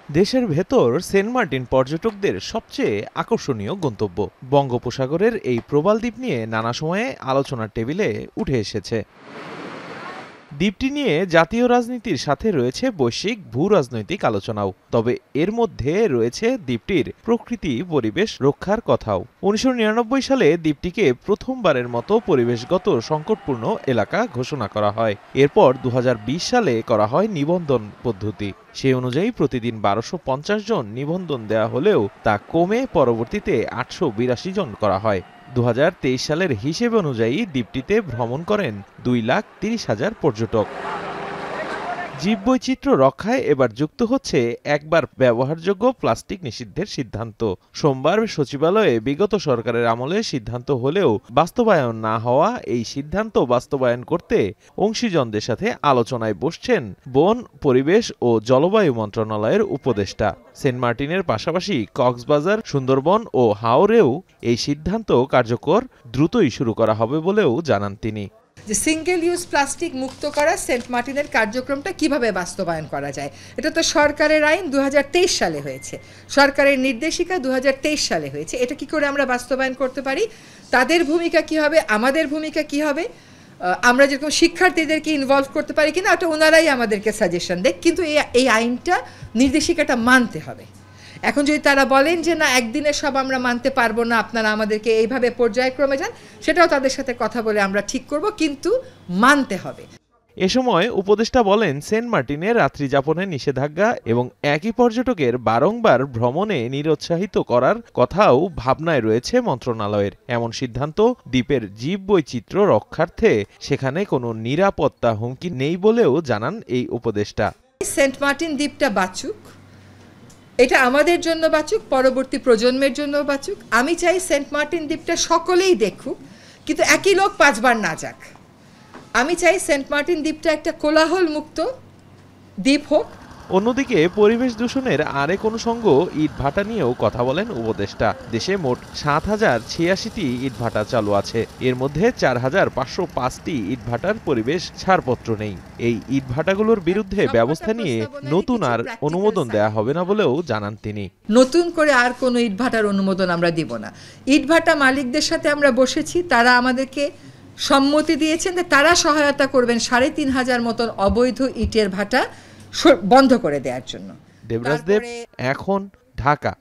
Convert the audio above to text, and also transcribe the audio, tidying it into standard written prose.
দেশের ভেতর Saint Martin পর্যটকদের সবচেয়ে আকর্ষণীয় গন্তব্য। বঙ্গোপসাগরের এই প্রবাল দ্বীপ নিয়ে নানা সময়ে আলোচনার টেবিলে উঠে এসেছে। দ্বীপটি নিয়ে জাতীয় রাজনীতির সাথে রয়েছে বৈশ্বিক ভূ রাজনৈতিক আলোচনাও। তবে এর মধ্যে রয়েছে দ্বীপটির প্রকৃতি পরিবেশ রক্ষার কথাও। ১৯৯৯ সালে দ্বীপটিকে প্রথমবারের মতো পরিবেশগত সংকটপূর্ণ এলাকা ঘোষণা করা হয়। এরপর ২০২০ সালে করা হয় নিবন্ধন পদ্ধতি। সেই অনুযায়ী প্রতিদিন ১২৫০ জন নিবন্ধন দেয়া হলেও তা কমে পরবর্তীতে ৮৮২ জন করা হয়। ২০২৩ সালের হিসেব অনুযায়ী দ্বীপটিতে ভ্রমণ করেন ২,৩০,০০০ পর্যটক। জীববৈচিত্র্য রক্ষায় এবার যুক্ত হচ্ছে একবার ব্যবহারযোগ্য প্লাস্টিক নিষিদ্ধের সিদ্ধান্ত। সোমবার সচিবালয়ে বিগত সরকারের আমলে সিদ্ধান্ত হলেও বাস্তবায়ন না হওয়া এই সিদ্ধান্ত বাস্তবায়ন করতে অংশীজনদের সাথে আলোচনায় বসছেন বন, পরিবেশ ও জলবায়ু মন্ত্রণালয়ের উপদেষ্টা। সেন্ট মার্টিনের পাশাপাশি কক্সবাজার, সুন্দরবন ও হাওরেও এই সিদ্ধান্ত কার্যকর দ্রুতই শুরু করা হবে বলেও জানান তিনি। যে সিঙ্গেল ইউজ প্লাস্টিক মুক্ত করা সেন্ট মার্টিনের কার্যক্রমটা কিভাবে বাস্তবায়ন করা যায়, এটা তো সরকারের আইন ২০২৩ সালে হয়েছে, সরকারের নির্দেশিকা ২০২৩ সালে হয়েছে। এটা কি করে আমরা বাস্তবায়ন করতে পারি, তাদের ভূমিকা কি হবে, আমাদের ভূমিকা কি হবে, আমরা যেরকম শিক্ষার্থীদেরকে ইনভলভ করতে পারি কিনা, ওটা ওনারাই আমাদেরকে সাজেশন দেয়। কিন্তু এই আইনটা, নির্দেশিকাটা মানতে হবে। এখন যদি তারা বলেন যে না, একদিনে সব আমরা মানতে পারবো না, আপনারা আমাদেরকে এইভাবে পর্যায়ক্রমে যান, সেটাও তাদের সাথে কথা বলে আমরা ঠিক করব, কিন্তু মানতে হবে। এ সময় উপদেষ্টা বলেন, সেন্ট মার্টিনে রাত্রি যাপনের নিষেধাজ্ঞা এবং একই পর্যটকের বারংবার ভ্রমণে নিরুৎসাহিত করার কথাও ভাবনায় রয়েছে মন্ত্রণালয়ের। এমন সিদ্ধান্ত দ্বীপের জীববৈচিত্র্য রক্ষার্থে সেখানে কোনো নিরাপত্তা হুমকি নেই বলেও জানান এই উপদেষ্টা। সেন্ট মার্টিন দ্বীপটা বাঁচুক, এটা আমাদের জন্য বাঁচুক, পরবর্তী প্রজন্মের জন্য বাঁচুক। আমি চাই সেন্ট মার্টিন দ্বীপটা সকলেই দেখুক, কিন্তু একই লোক ৫ বার না যাক। আমি চাই সেন্ট মার্টিন দ্বীপটা একটা কোলাহল মুক্ত দ্বীপ হোক। অন্যদিকে পরিবেশ দূষণের আরেক অনুষঙ্গ ইটভাটা নিয়েও কথা বলেন উপদেষ্টা। দেশে মোট ৭,০৮৬টি ইটভাটা চালু আছে। এর মধ্যে ৪,৫০৫টি ইটভাটার পরিবেশ ছাড়পত্র নেই। এই ইটভাটাগুলোর বিরুদ্ধে ব্যবস্থা নিয়ে নতুন আর অনুমোদন দেয়া হবে না বলেও জানান তিনি। নতুন করে আর কোনো ইটভাটার অনুমোদন আমরা দিব না। ইটভাটা মালিকদের সাথে আমরা বসেছি, তারা আমাদেরকে সম্মতি দিয়েছেন যে তারা সহায়তা করবেন ৩৫০০ মতন অবৈধ ইটের ভাটা বন্ধ করে দেওয়ার জন্য। দেবরাজ দেব, এখন, ঢাকা।